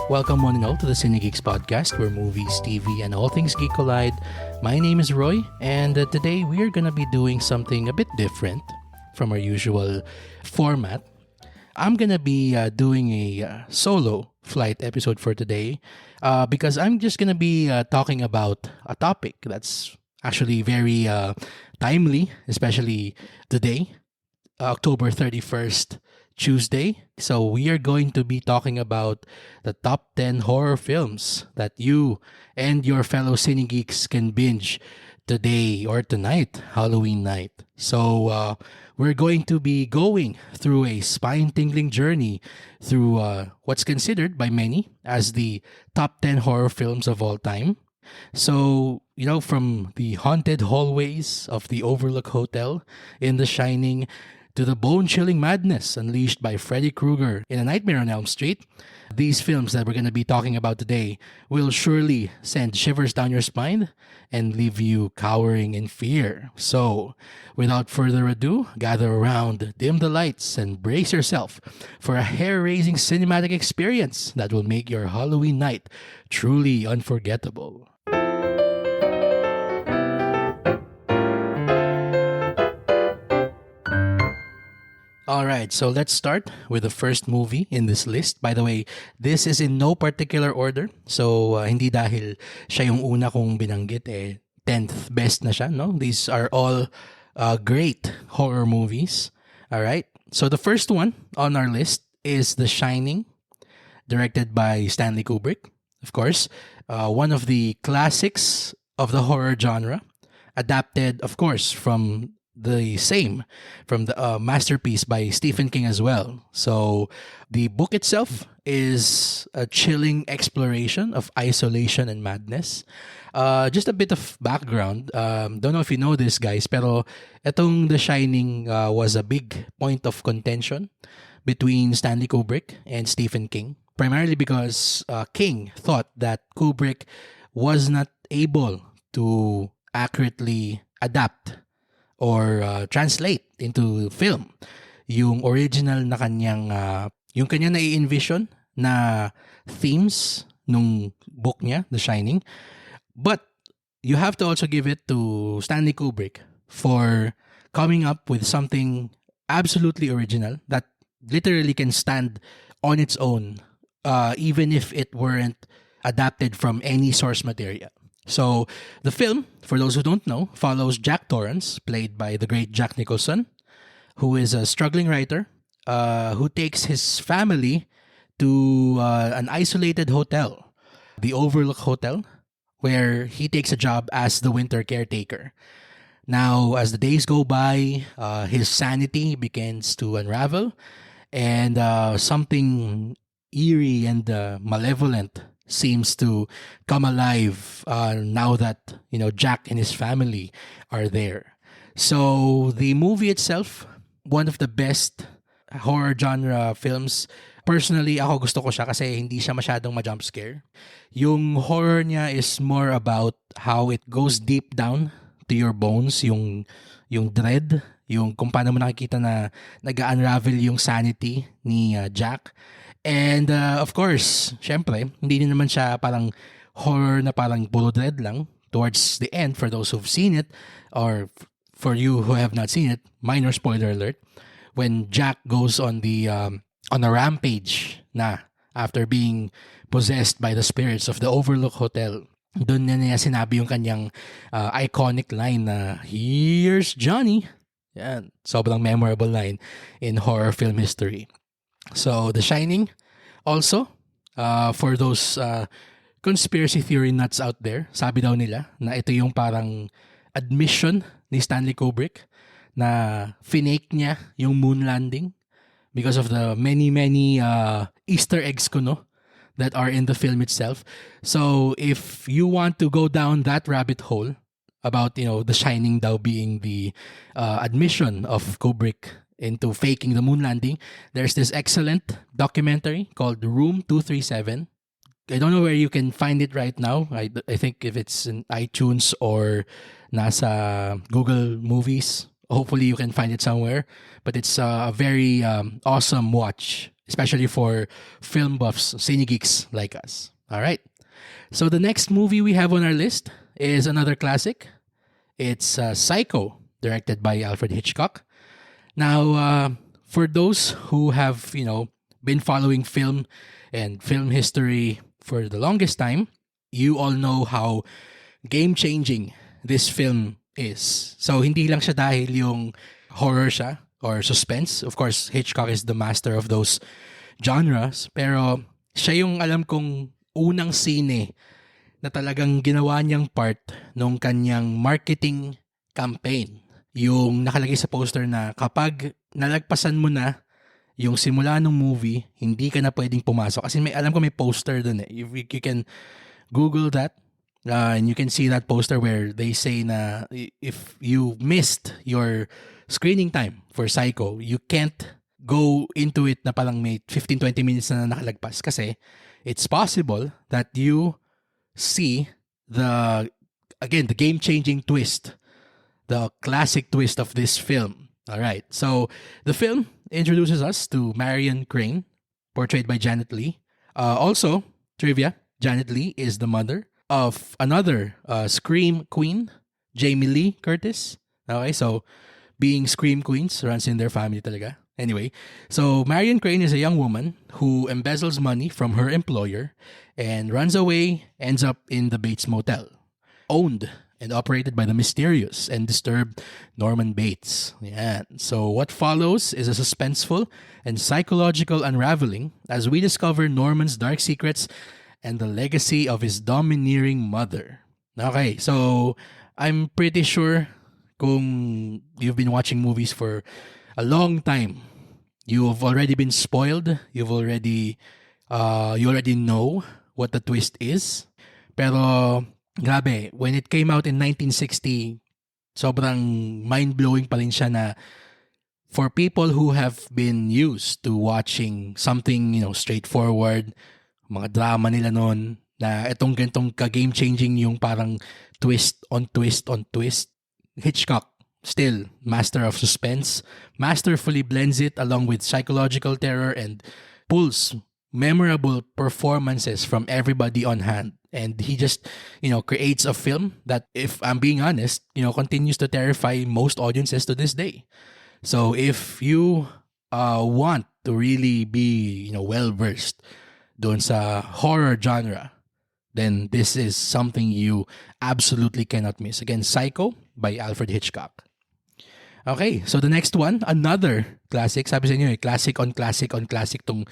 Welcome one and all to the Cinegeeks podcast where movies, TV, and all things geek collide. My name is Roy, and today we are going to be doing something a bit different from our usual format. I'm going to be doing a solo flight episode for today because I'm just going to be talking about a topic that's actually very timely, especially today, October 31st, Tuesday. So we are going to be talking about the top 10 horror films that you and your fellow Cinegeeks can binge today or tonight, Halloween night. So we're going to be going through a spine-tingling journey through what's considered by many as the top 10 horror films of all time. So, from the haunted hallways of the Overlook Hotel in The Shining to the bone-chilling madness unleashed by Freddy Krueger in A Nightmare on Elm Street, these films that we're going to be talking about today will surely send shivers down your spine and leave you cowering in fear. So, without further ado, gather around, dim the lights, and brace yourself for a hair-raising cinematic experience that will make your Halloween night truly unforgettable. Alright, so let's start with the first movie in this list. By the way, this is in no particular order. So, hindi dahil siya yung una kong binanggit, 10th best na siya, no? These are all great horror movies. Alright, so the first one on our list is The Shining, directed by Stanley Kubrick. Of course, one of the classics of the horror genre, adapted, of course, from the masterpiece by Stephen King as well. So the book itself is a chilling exploration of isolation and madness. Just a bit of background. Don't know if you know this, guys, pero etong The Shining was a big point of contention between Stanley Kubrick and Stephen King, primarily because King thought that Kubrick was not able to accurately adapt or translate into film yung original na kanyang yung kanya na-envision na themes nung book niya, The Shining. But you have to also give it to Stanley Kubrick for coming up with something absolutely original that literally can stand on its own even if it weren't adapted from any source material. So, the film, for those who don't know, follows Jack Torrance, played by the great Jack Nicholson, who is a struggling writer who takes his family to an isolated hotel, the Overlook Hotel, where he takes a job as the winter caretaker. Now, as the days go by, his sanity begins to unravel, and something eerie and malevolent seems to come alive now that Jack and his family are there. So the movie itself, one of the best horror genre films. Personally, ako gusto ko siya kasi hindi siya masyadong ma-jump scare. Yung horror niya is more about how it goes deep down to your bones, yung dread, yung kung paano mo nakikita na nag-unravel yung sanity ni Jack. And of course, syempre, hindi din naman siya parang horror na parang puro dread lang. Towards the end, for those who've seen it, or for you who have not seen it, minor spoiler alert, when Jack goes on a rampage na after being possessed by the spirits of the Overlook Hotel, doon niya sinabi yung kanyang iconic line na, "Here's Johnny." Yan, sobrang memorable line in horror film history. So, The Shining, also, for those conspiracy theory nuts out there, sabi daw nila na ito yung parang admission ni Stanley Kubrick na finake niya yung moon landing because of the many Easter eggs that are in the film itself. So, if you want to go down that rabbit hole about, The Shining daw being the admission of Kubrick into faking the moon landing, there's this excellent documentary called Room 237. I don't know where you can find it right now. I think if it's in iTunes or nasa Google Movies, hopefully you can find it somewhere. But it's a very awesome watch especially for film buffs, Cinegeeks like us. All right. So the next movie we have on our list is another classic. It's Psycho, directed by Alfred Hitchcock. Now, for those who have, been following film and film history for the longest time, you all know how game-changing this film is. So, hindi lang siya dahil yung horror siya or suspense. Of course, Hitchcock is the master of those genres. Pero siya yung alam kong unang sine na talagang ginawa niyang part nung kanyang marketing campaign. Yung nakalagay sa poster na kapag nalagpasan mo na yung simula ng movie, hindi ka na pwedeng pumasok. Kasi alam ko may poster dun eh. You can Google that and you can see that poster where they say na if you missed your screening time for Psycho, you can't go into it na parang may 15-20 minutes na nakalagpas. Kasi it's possible that you see the game-changing twist, the classic twist of this film. All right. So the film introduces us to Marion Crane, portrayed by Janet Leigh. Also, trivia, Janet Leigh is the mother of another Scream queen, Jamie Lee Curtis. Okay, so being Scream queens runs in their family talaga. Anyway, so Marion Crane is a young woman who embezzles money from her employer and runs away, ends up in the Bates Motel, owned and operated by the mysterious and disturbed Norman Bates. Yeah. So what follows is a suspenseful and psychological unraveling as we discover Norman's dark secrets and the legacy of his domineering mother. Okay, so I'm pretty sure kung you've been watching movies for a long time, you've already been spoiled. You already know what the twist is. Pero grabe, when it came out in 1960, sobrang mind-blowing pa rin siya na for people who have been used to watching something, straightforward, mga drama nila noon, na itong ganitong ka-game-changing yung parang twist on twist on twist. Hitchcock, still master of suspense, masterfully blends it along with psychological terror and pulls memorable performances from everybody on hand. And he just, creates a film that, if I'm being honest, continues to terrify most audiences to this day. So if you want to really be, well-versed doon sa horror genre, then this is something you absolutely cannot miss. Again, Psycho by Alfred Hitchcock. Okay, so the next one, another classic. Sabi sa inyo, classic on classic on classic tong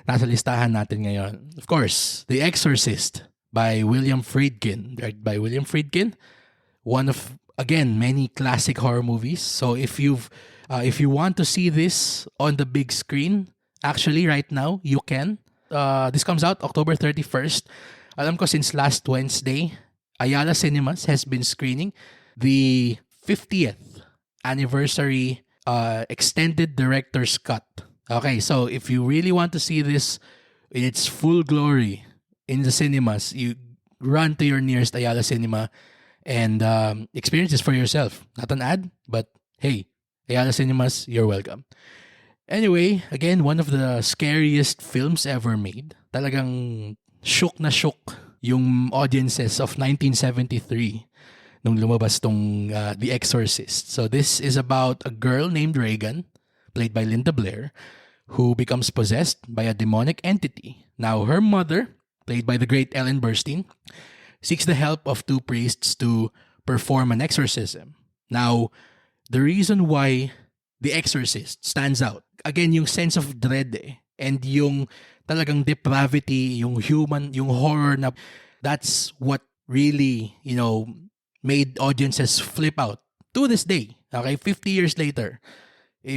nasa listahan natin ngayon. Of course, The Exorcist by William Friedkin. Directed by William Friedkin. One of, again, many classic horror movies. So if you want to see this on the big screen, actually right now, you can. This comes out October 31st. Alam ko since last Wednesday, Ayala Cinemas has been screening the 50th anniversary extended director's cut. Okay, so if you really want to see this in its full glory in the cinemas, you run to your nearest Ayala Cinema and experience this for yourself. Not an ad, but hey, Ayala Cinemas, you're welcome. Anyway, again, one of the scariest films ever made. Talagang shook na shook yung audiences of 1973 nung lumabas tong The Exorcist. So this is about a girl named Reagan, played by Linda Blair, who becomes possessed by a demonic entity. Now, her mother, played by the great Ellen Burstyn, seeks the help of two priests to perform an exorcism. Now, the reason why The Exorcist stands out, again, yung sense of dread and yung talagang depravity, yung human, yung horror na that's what really, made audiences flip out to this day. Okay, 50 years later,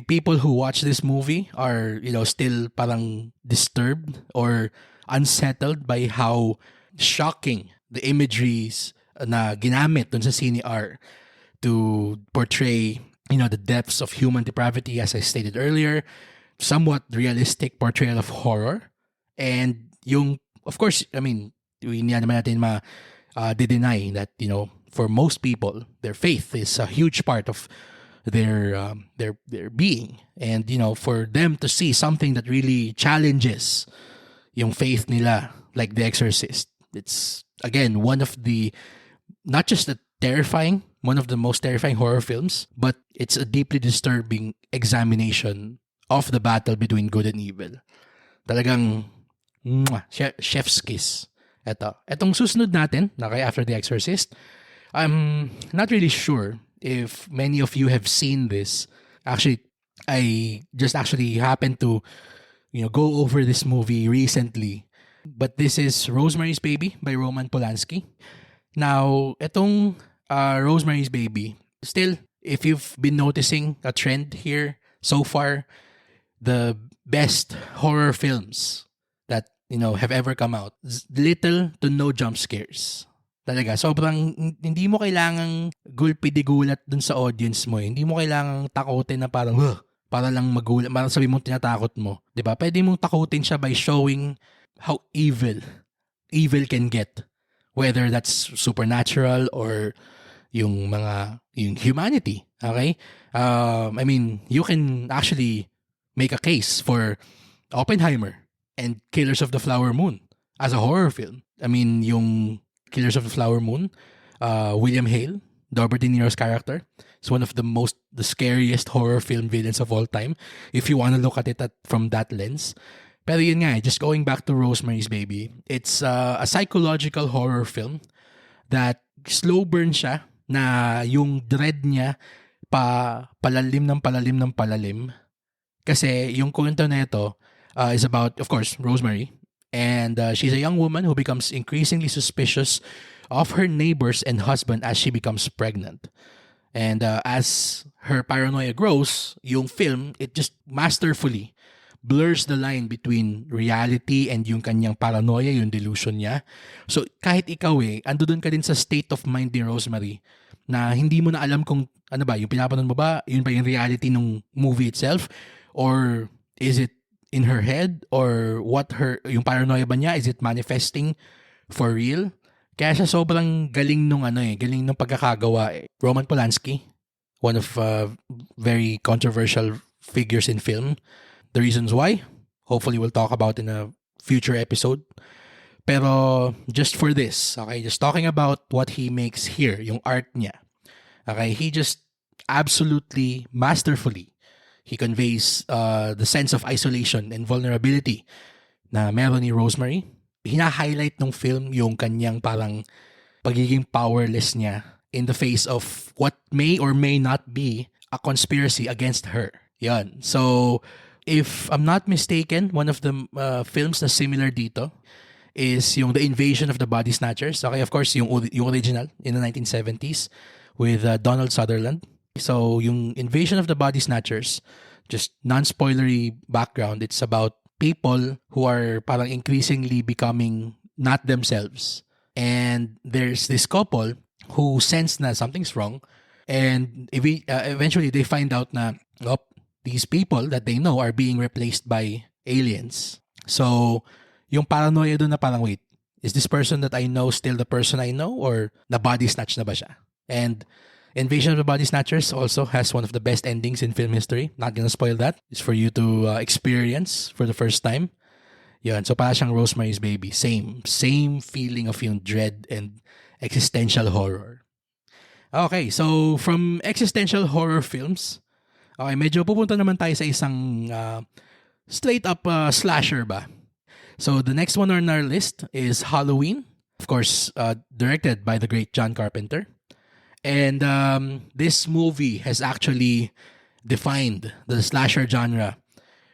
people who watch this movie are, still parang disturbed or unsettled by how shocking the imageries na ginamit dun sa scene are to portray, the depths of human depravity, as I stated earlier, somewhat realistic portrayal of horror, and yung, of course, hindi naman natin deny that, for most people, their faith is a huge part of, their being, and for them to see something that really challenges yung faith nila, like The Exorcist. It's again one of the not just a terrifying, one of the most terrifying horror films, but it's a deeply disturbing examination of the battle between good and evil. Talagang chef's kiss. Etong susunod natin, okay, after The Exorcist, I'm not really sure if many of you have seen this. Actually, I just actually happened to go over this movie recently. But this is Rosemary's Baby by Roman Polanski. Now, itong Rosemary's Baby, still, if you've been noticing a trend here so far, the best horror films that have ever come out, little to no jump scares. Talaga, sobrang hindi mo kailangang gulpi-digulat dun sa audience mo. Hindi mo kailangang takutin na parang, para lang magulat, parang sabi mong tinatakot mo. 'Di ba? Pwede mong takutin siya by showing how evil can get. Whether that's supernatural or yung humanity. Okay? I mean, you can actually make a case for Oppenheimer and Killers of the Flower Moon as a horror film. I mean, yung Killers of the Flower Moon, William Hale, Robert De Niro's character, is one of the scariest horror film villains of all time, if you want to look at it from that lens. Pero yun nga, just going back to Rosemary's Baby, it's a psychological horror film that slow burn siya, na yung dread niya palalim ng palalim. Kasi yung kwento na ito is about, of course, Rosemary. And she's a young woman who becomes increasingly suspicious of her neighbors and husband as she becomes pregnant. And as her paranoia grows, yung film, it just masterfully blurs the line between reality and yung kanyang paranoia, yung delusion niya. So kahit ikaw andun ka din sa state of mind ni Rosemary na hindi mo na alam kung ano ba, yung pinapanood mo ba, yun ba yung reality ng movie itself? Or is it in her head? Or yung paranoia ba niya, is it manifesting for real? Kaya siya sobrang galing galing nung pagkakagawa. Roman Polanski, one of very controversial figures in film. The reasons why, hopefully we'll talk about in a future episode. Pero just for this, okay, just talking about what he makes here, yung art niya. Okay, he just absolutely masterfully, he conveys the sense of isolation and vulnerability na meron ni Rosemary. Hina-highlight ng film yung kanyang parang pagiging powerless niya in the face of what may or may not be a conspiracy against her. Yan. So, if I'm not mistaken, one of the films na similar dito is yung The Invasion of the Body Snatchers. Okay, of course, yung original in the 1970s with Donald Sutherland. So, yung Invasion of the Body Snatchers, just non-spoilery background, it's about people who are parang increasingly becoming not themselves. And there's this couple who sense na something's wrong, and eventually they find out na, these people that they know are being replaced by aliens. So, yung paranoia doon na parang, wait, is this person that I know still the person I know, or na body snatch na ba siya? And Invasion of the Body Snatchers also has one of the best endings in film history. Not gonna spoil that. It's for you to experience for the first time. Yun. So, para siyang Rosemary's Baby. Same feeling of yung dread and existential horror. Okay, so from existential horror films, okay, medyo pupunta naman tayo sa isang straight up slasher ba. So the next one on our list is Halloween. Of course, directed by the great John Carpenter. And this movie has actually defined the slasher genre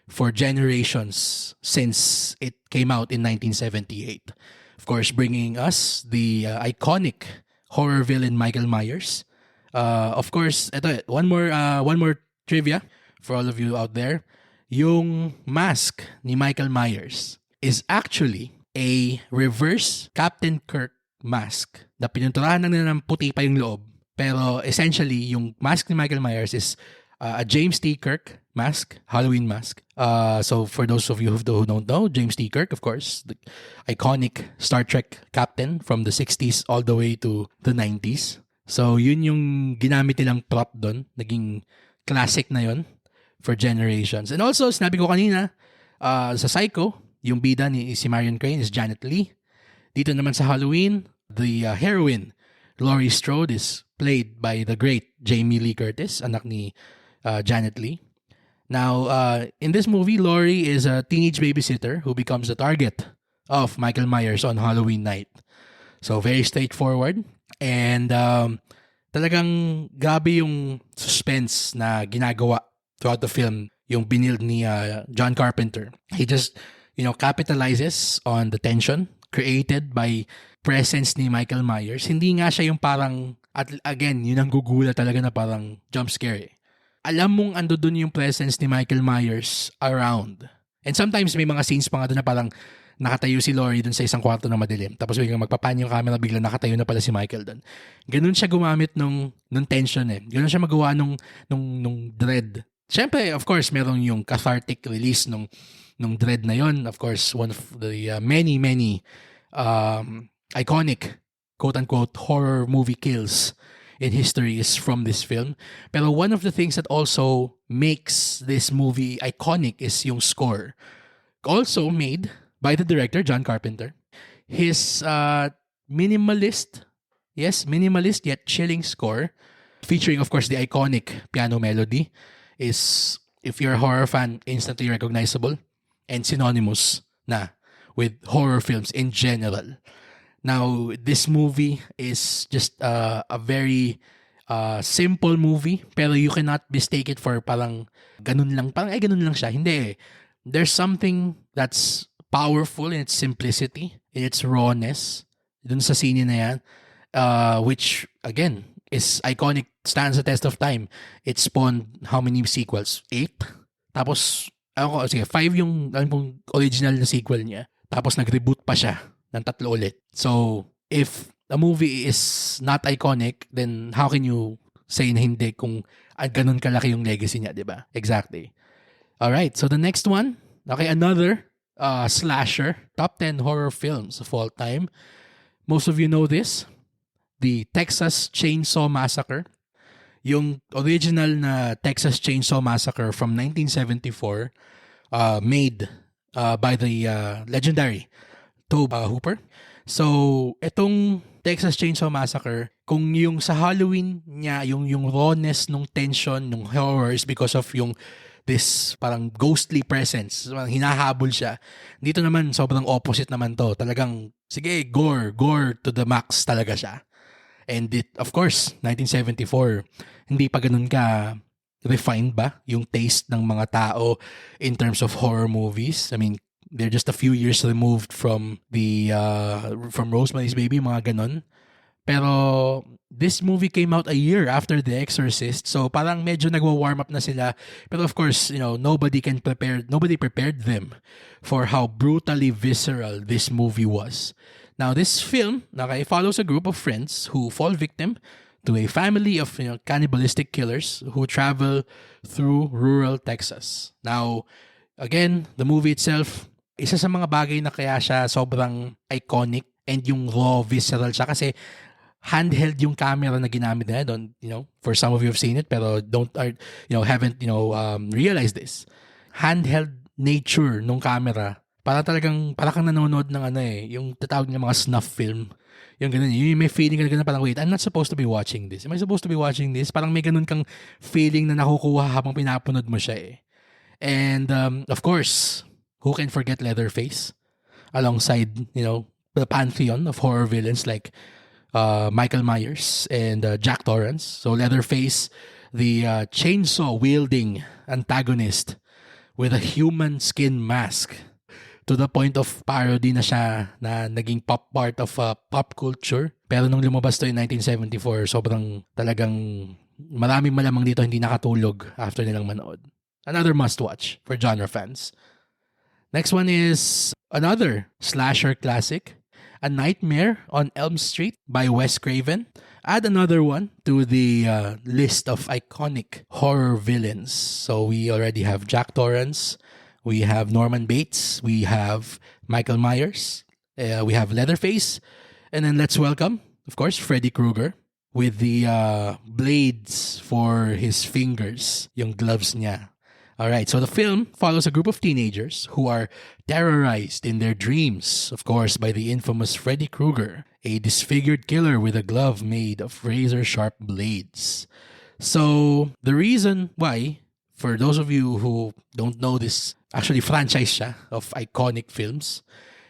for generations since it came out in 1978. Of course, bringing us the iconic horror villain Michael Myers. Of course, one more trivia for all of you out there. Yung mask ni Michael Myers is actually a reverse Captain Kirk mask na pininturahan na nila ng puti pa yung loob. Pero essentially, yung mask ni Michael Myers is a James T. Kirk mask, Halloween mask. So for those of you who don't know, James T. Kirk, of course, the iconic Star Trek captain from the 60s all the way to the 90s. So, yun yung ginamit nilang prop doon. Naging classic na yun for generations. And also, sinabi ko kanina, sa Psycho, yung bida ni si Marion Crane is Janet Leigh. Dito naman sa Halloween, the heroine, Laurie Strode, is played by the great Jamie Lee Curtis, anak ni Janet Leigh. Now, in this movie, Laurie is a teenage babysitter who becomes the target of Michael Myers on Halloween night. So, very straightforward. And talagang grabe yung suspense na ginagawa throughout the film, yung binild ni John Carpenter. He just, capitalizes on the tension created by presence ni Michael Myers. Hindi nga siya yung parang, at again, yun ang gugula talaga na parang jump scare eh. Alam mong ando dun yung presence ni Michael Myers around. And sometimes may mga scenes pa nga dun na parang nakatayo si Laurie dun sa isang kwarto na madilim. Tapos biglang magpapan yung camera, biglang nakatayo na pala si Michael dun. Ganun siya gumamit nung tension eh. Ganun siya magawa nung dread. Siyempre, of course, merong yung cathartic release nung dread na yon. Of course, one of the many iconic quote-unquote horror movie kills in history is from this film. Pero one of the things that also makes this movie iconic is yung score. Also made by the director, John Carpenter. His minimalist yet chilling score, featuring of course the iconic piano melody, is, if you're a horror fan, instantly recognizable and synonymous na with horror films in general. Now, this movie is just a very simple movie, pero you cannot mistake it for parang ganun lang siya. Hindi. There's something that's powerful in its simplicity, in its rawness, dun sa scene na yan, which, again, is iconic, stands the test of time. It spawned how many sequels? 8? Tapos, 5 yung original na sequel niya. Tapos nag-reboot pa siya ng 3 ulit. So, if a movie is not iconic, then how can you say na hindi kung ganun kalaki yung legacy niya, di ba? Exactly. Alright, so the next one, okay, another slasher, top 10 horror films of all time. Most of you know this, the Texas Chainsaw Massacre. Yung original na Texas Chainsaw Massacre from 1974, made by the legendary Tobe Hooper. So, itong Texas Chainsaw Massacre, kung yung sa Halloween niya, yung rawness nung tension, nung horror is because of yung this parang ghostly presence, hinahabol siya. Dito naman, sobrang opposite naman to. Talagang, sige, gore to the max talaga siya. And it, of course, 1974, hindi pa ganun ka refined ba yung taste ng mga tao in terms of horror movies. I mean, they're just a few years removed from from Rosemary's Baby, mga ganun. Pero this movie came out a year after The Exorcist, so parang medyo nagwa-warm up na sila. Pero of course, nobody prepared them for how brutally visceral this movie was. Now, this film follows a group of friends who fall victim to a family of cannibalistic killers who travel through rural Texas. Now, again, the movie itself, isa sa mga bagay na kaya siya sobrang iconic and yung raw, visceral siya kasi handheld yung camera na ginamit nila. For some of you have seen it pero haven't realized this. Handheld nature nung camera, para kang nanonood ng yung tatawag ng mga snuff film. Yung ganun, yung may feeling ka na parang, wait, I'm not supposed to be watching this. Am I supposed to be watching this? Parang may ganun kang feeling na nakukuha habang pinapunod mo siya eh. And of course, who can forget Leatherface? Alongside, the pantheon of horror villains like Michael Myers and Jack Torrance. So Leatherface, the chainsaw-wielding antagonist with a human skin mask, to the point of parody na siya, na naging part of pop culture. Pero nung lumabas to in 1974, sobrang talagang maraming malamang dito hindi nakatulog after nilang manood. Another must-watch for genre fans. Next one is another slasher classic, A Nightmare on Elm Street by Wes Craven. Add another one to the list of iconic horror villains. So we already have Jack Torrance, we have Norman Bates, we have Michael Myers, we have Leatherface, and then let's welcome, of course, Freddy Krueger. with the blades for his fingers, yung gloves niya. Alright, so the film follows a group of teenagers who are terrorized in their dreams, of course, by the infamous Freddy Krueger, a disfigured killer with a glove made of razor-sharp blades. So, the reason why, for those of you who don't know this, actually franchise siya of iconic films,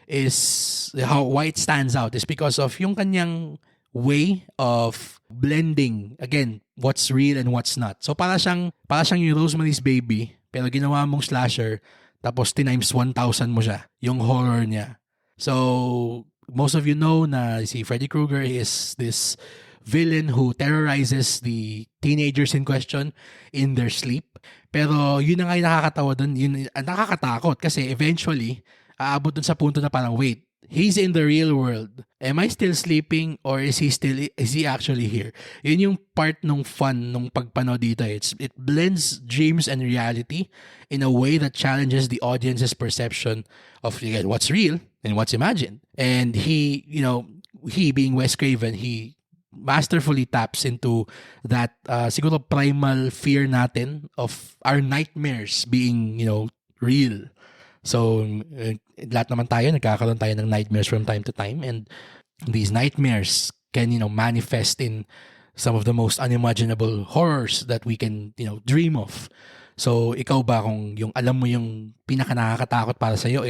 is why it stands out is because of yung kanyang way of blending, again, what's real and what's not. So para siyang yung Rosemary's Baby, pero ginawa mong slasher, tapos times 1,000 mo siya, yung horror niya. So, most of you know na si Freddy Krueger is this villain who terrorizes the teenagers in question in their sleep. Pero yun na nga yung nakakatawa dun, yun nakakatakot kasi eventually, aabot dun sa punto na parang, wait, he's in the real world. Am I still sleeping or is he actually here? Yun yung part nung fun nung pagpanood dito. It blends dreams and reality in a way that challenges the audience's perception of, again, what's real and what's imagined. And he being Wes Craven, he masterfully taps into that siguro primal fear natin of our nightmares being, real. So, lahat naman tayo, nagkakaroon tayo ng nightmares from time to time, and these nightmares can, manifest in some of the most unimaginable horrors that we can, dream of. So, ikaw ba kung yung alam mo yung pinaka nakakatakot para sa'yo,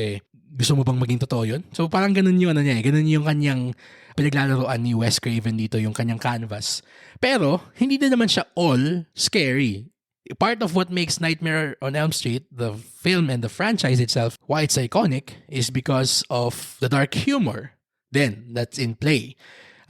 gusto mo bang maging totoo yun? So, parang ganun yung ganun yung kanyang pinaglalaroan ni Wes Craven dito, yung kanyang canvas. Pero, hindi na naman siya all scary. Part of what makes Nightmare on Elm Street, the film and the franchise itself, why it's iconic, is because of the dark humor then that's in play.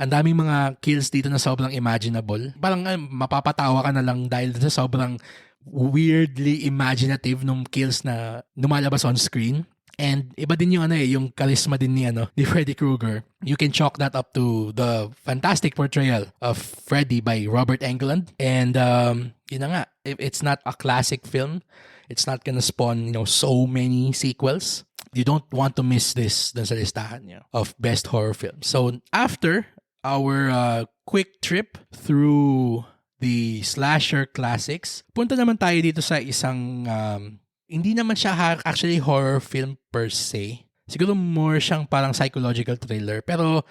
Ang daming mga kills dito na sobrang imaginable. Parang mapapatawa ka na lang dahil sa sobrang weirdly imaginative nung kills na lumalabas on screen. And iba din yung yung charisma din ni Freddy Krueger. You can chalk that up to the fantastic portrayal of Freddy by Robert Englund. And yun na nga, if it's not a classic film, it's not gonna spawn so many sequels. You don't want to miss this dun sa listahan of best horror films. So after our quick trip through the slasher classics, punta naman tayo dito sa isang hindi naman siya actually horror film per se. Siguro more siyang parang psychological thriller. Pero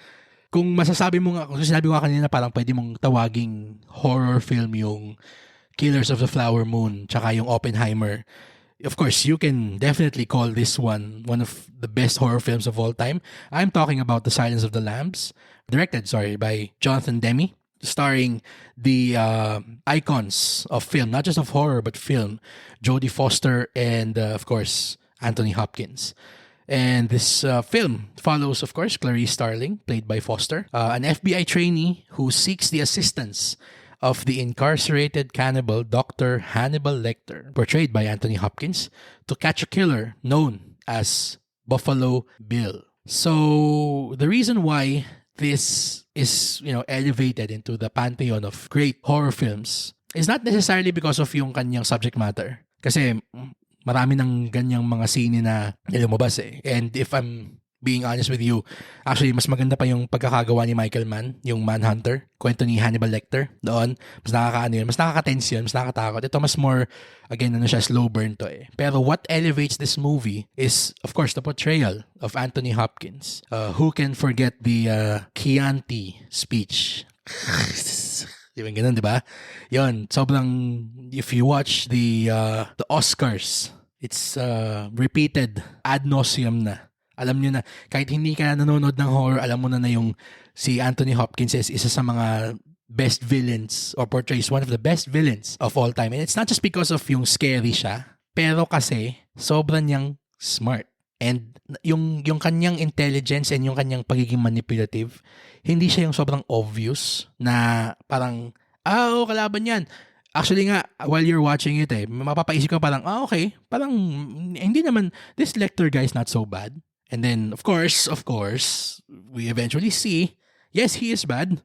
kung masasabi mo nga, kung sinabi ko kanina parang pwede mong tawaging horror film yung Killers of the Flower Moon tsaka yung Oppenheimer, of course, you can definitely call this one of the best horror films of all time. I'm talking about The Silence of the Lambs, directed by Jonathan Demme, starring the icons of film, not just of horror, but film, Jodie Foster and, of course, Anthony Hopkins. And this film follows, of course, Clarice Starling, played by Foster, an FBI trainee who seeks the assistance of the incarcerated cannibal Dr. Hannibal Lecter, portrayed by Anthony Hopkins, to catch a killer known as Buffalo Bill. So, the reason why this is, elevated into the pantheon of great horror films is not necessarily because of yung kanyang subject matter. Kasi marami ng ganyang mga sine na lumabas And if I'm being honest with you, actually, mas maganda pa yung pagkakagawa ni Michael Mann, yung Manhunter, kwento ni Hannibal Lecter doon. Mas mas nakaka-tense yun, mas nakakatakot. Ito mas more, again, slow burn to Pero what elevates this movie is, of course, the portrayal of Anthony Hopkins. Who can forget the Chianti speech? Yung ganun, di ba? Yun, sobrang, if you watch the Oscars, it's repeated ad nauseum na. Alam nyo na, kahit hindi ka nanonood ng horror, alam mo na yung si Anthony Hopkins is isa sa mga best villains or portrays one of the best villains of all time. And it's not just because of yung scary siya, pero kasi sobrang niyang smart. And yung kanyang intelligence and yung kanyang pagiging manipulative, hindi siya yung sobrang obvious na parang, kalaban yan. Actually nga, while you're watching it mapapaisip ka parang, okay, parang hindi naman, this Lecter guy is not so bad. And then, of course, we eventually see, yes, he is bad.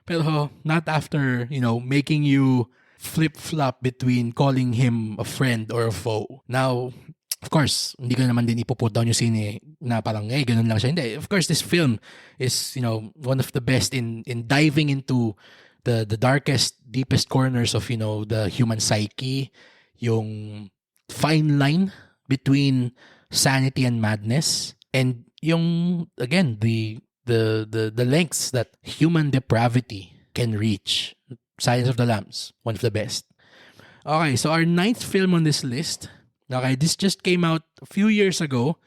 Pero not after, making you flip-flop between calling him a friend or a foe. Now, Of course, hindi ko naman din ipuput down yung sine na parang, ganun lang siya. Hindi. Of course, this film is, one of the best in diving into the darkest, deepest corners of, the human psyche, yung fine line between sanity and madness, and yung, again, the lengths that human depravity can reach. Silence of the Lambs, one of the best. Okay, so our ninth film on this list. Okay, this just came out a few years ago.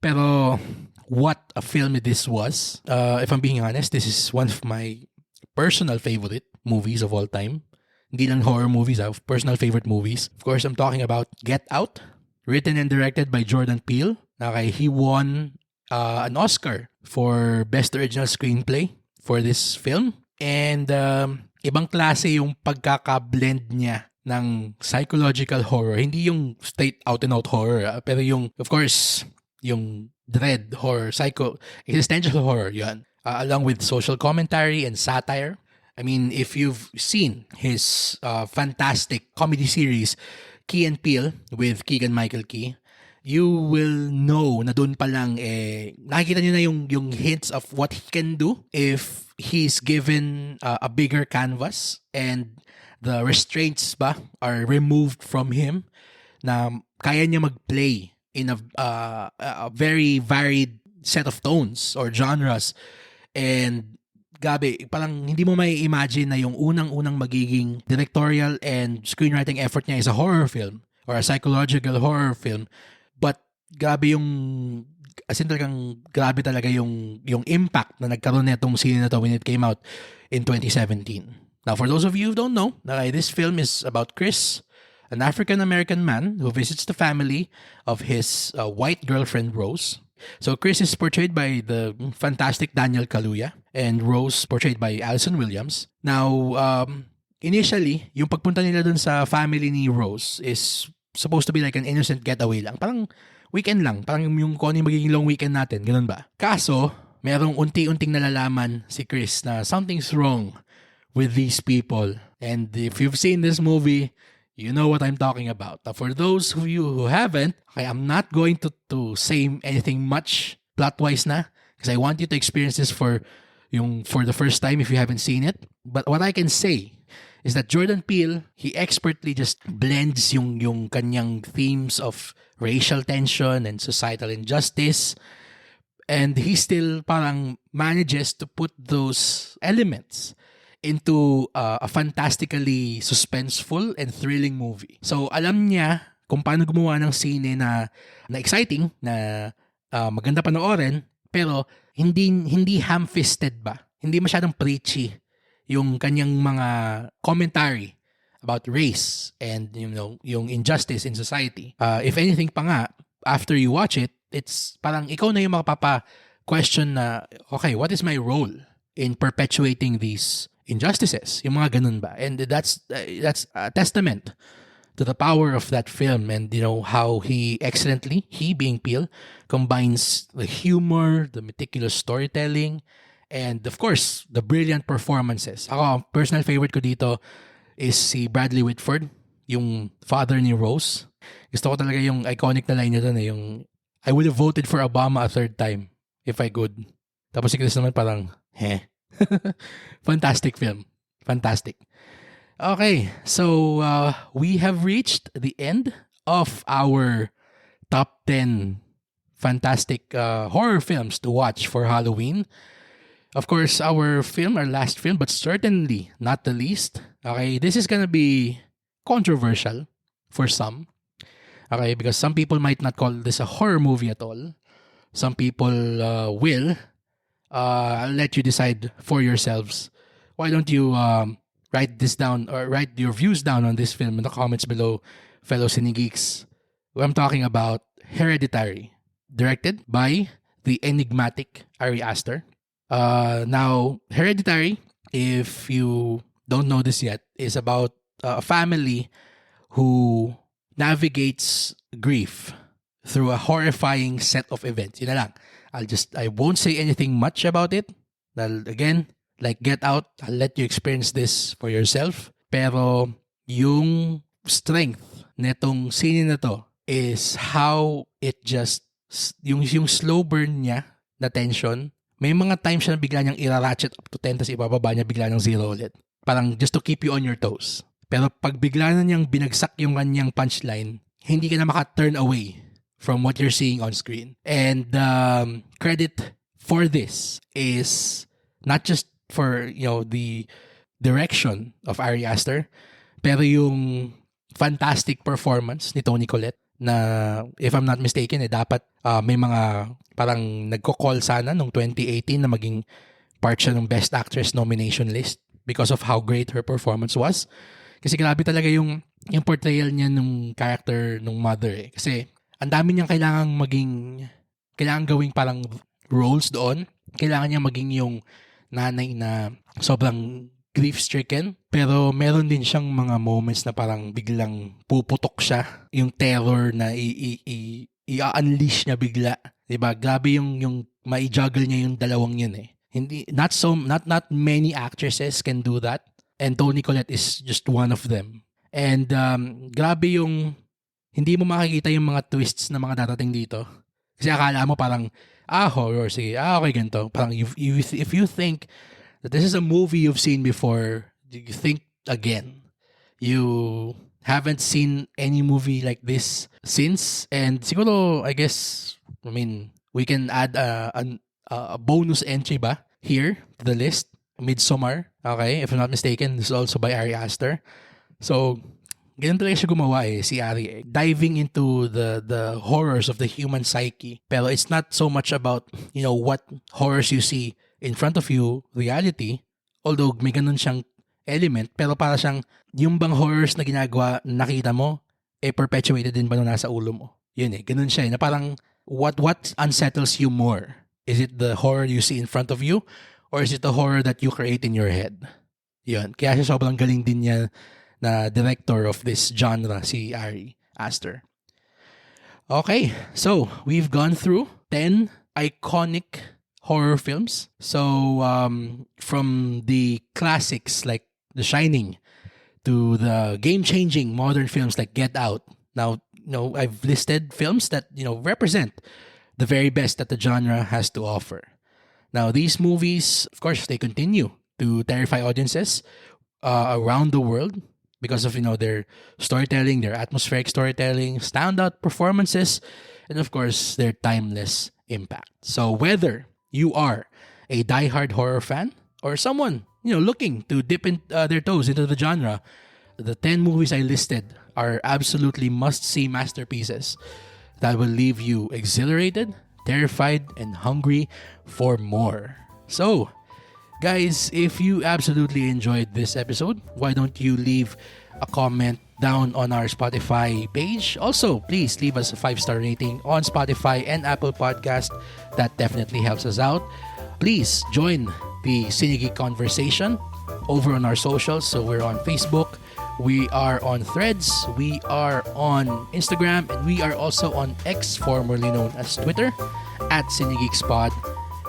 Pero what a film this was. If I'm being honest, this is one of my personal favorite movies of all time. Hindi lang horror movies, personal favorite movies. Of course, I'm talking about Get Out, written and directed by Jordan Peele. Okay, he won an Oscar for Best Original Screenplay for this film. And ibang klase yung pagkaka-blend niya ng psychological horror. Hindi yung straight out and out horror, pero yung, of course, yung dread horror, existential horror, yun. Along with social commentary and satire. I mean, if you've seen his fantastic comedy series, Key and Peele, with Keegan-Michael Key, you will know na doon pa lang, nakikita nyo na yung hints of what he can do if he's given a bigger canvas and the restraints ba are removed from him, na kaya niya mag-play in a very varied set of tones or genres. And gabi, parang hindi mo may imagine na yung unang-unang magiging directorial and screenwriting effort niya is a horror film or a psychological horror film. But grabe yung, as in talagang grabe talaga yung impact na nagkaroon netong scene na to when it came out in 2017. Now, for those of you who don't know, this film is about Chris, an African-American man who visits the family of his white girlfriend, Rose. So, Chris is portrayed by the fantastic Daniel Kaluuya, and Rose portrayed by Alison Williams. Now, initially, yung pagpunta nila dun sa family ni Rose is supposed to be like an innocent getaway lang. Parang weekend lang. Parang yung kung ano yung magiging long weekend natin. Ganun ba? Kaso, merong unti-unting nalalaman si Chris na something's wrong with these people. And if you've seen this movie, you know what I'm talking about. Now, for those of you who haven't, okay, I'm not going to say anything much plot-wise na, because I want you to experience this for the first time if you haven't seen it. But what I can say is that Jordan Peele, he expertly just blends yung kanyang themes of racial tension and societal injustice, and he still parang manages to put those elements into a fantastically suspenseful and thrilling movie. So, alam niya kung paano gumawa ng sine na exciting, na maganda panoorin, pero hindi ham-fisted ba? Hindi masyadong preachy yung kanyang mga commentary about race and yung injustice in society. If anything pa nga, after you watch it, it's parang ikaw na yung makapapa-question na, okay, what is my role in perpetuating these injustices, yung mga ganun ba? And that's a testament to the power of that film, and how he being Peele, combines the humor, the meticulous storytelling, and of course the brilliant performances. Ako, personal favorite ko dito is si Bradley Whitford, yung father ni Rose. Gusto ko talaga yung iconic na line niya doon, yung I would have voted for Obama a third time if I could. Tapos si Chris naman parang fantastic film. Fantastic. Okay, so we have reached the end of our top 10 fantastic horror films to watch for Halloween. Of course, our last film, but certainly not the least. Okay, this is gonna be controversial for some. Okay, because some people might not call this a horror movie at all. Some people will. I'll let you decide for yourselves. Why don't you write this down, or write your views down on this film in the comments below, fellow Cinegeeks. I'm talking about Hereditary, directed by the enigmatic Ari Aster. Now, Hereditary, if you don't know this yet, is about a family who navigates grief through a horrifying set of events. Yun na lang. I won't say anything much about it. Again, like Get Out, I'll let you experience this for yourself. Pero yung strength netong scene na to is how it just, yung slow burn niya na tension, may mga times siya na bigla niyang ira-ratchet up to 10 tapos ibababa niya bigla ng 0 ulit. Parang just to keep you on your toes. Pero pag bigla na niyang binagsak yung kanyang punchline, hindi ka na maka-turn away from what you're seeing on screen. And credit for this is not just for, the direction of Ari Aster, pero yung fantastic performance ni Toni Collette na, if I'm not mistaken, dapat may mga parang nagko-call sana nung 2018 na maging part siya ng Best Actress nomination list because of how great her performance was. Kasi grabe talaga yung portrayal niya nung character nung mother. Kasi ang dami niyang kailangan gawing parang roles doon. Kailangan niya maging yung nanay na sobrang grief-stricken, pero meron din siyang mga moments na parang biglang puputok siya. Yung terror na i-unleash niya bigla. Diba? Grabe yung mai-juggle niya yung dalawang yun eh. Not many actresses can do that. And Toni Collette is just one of them. And grabe yung hindi mo makikita yung mga twists na mga darating dito. Kasi akala mo parang, horror, sige, okay, ganito. Parang if you think that this is a movie you've seen before, you think again. You haven't seen any movie like this since. And siguro, I guess, we can add a bonus entry ba here to the list. Midsommar, okay, if I'm not mistaken, this is also by Ari Aster. So, ganun talaga siya gumawa si Ari diving into the horrors of the human psyche. Pero it's not so much about, what horrors you see in front of you, reality, although may ganun siyang element, pero para siyang, yung bang horrors na ginagawa, nakita mo, perpetuated din ba nung nasa ulo mo? Yun ganun siya na parang, what unsettles you more? Is it the horror you see in front of you? Or is it the horror that you create in your head? Yun. Kaya siya sobrang galing din niya na director of this genre, si Ari Aster. Okay, so we've gone through 10 iconic horror films. So from the classics like The Shining to the game-changing modern films like Get Out. Now, I've listed films that, represent the very best that the genre has to offer. Now, these movies, of course, they continue to terrify audiences around the world because of, their storytelling, their atmospheric storytelling, standout performances, and of course, their timeless impact. So whether you are a diehard horror fan or someone, looking to dip their toes into the genre, the 10 movies I listed are absolutely must-see masterpieces that will leave you exhilarated, terrified, and hungry for more. So, guys, if you absolutely enjoyed this episode, why don't you leave a comment down on our Spotify page? Also, please leave us a 5-star rating on Spotify and Apple Podcast. That definitely helps us out. Please join the Cinegeek conversation over on our socials. So we're on Facebook, we are on Threads, we are on Instagram, and we are also on X, formerly known as Twitter, at CinegeeksPod.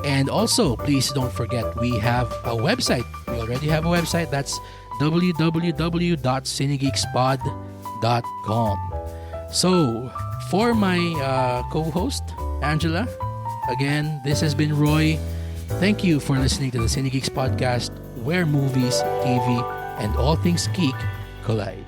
And also, please don't forget, we have a website. We already have a website. That's www.cinegeekspod.com. So, for my co-host, Angela, again, this has been Roy. Thank you for listening to the Cinegeeks podcast, where movies, TV, and all things geek collide.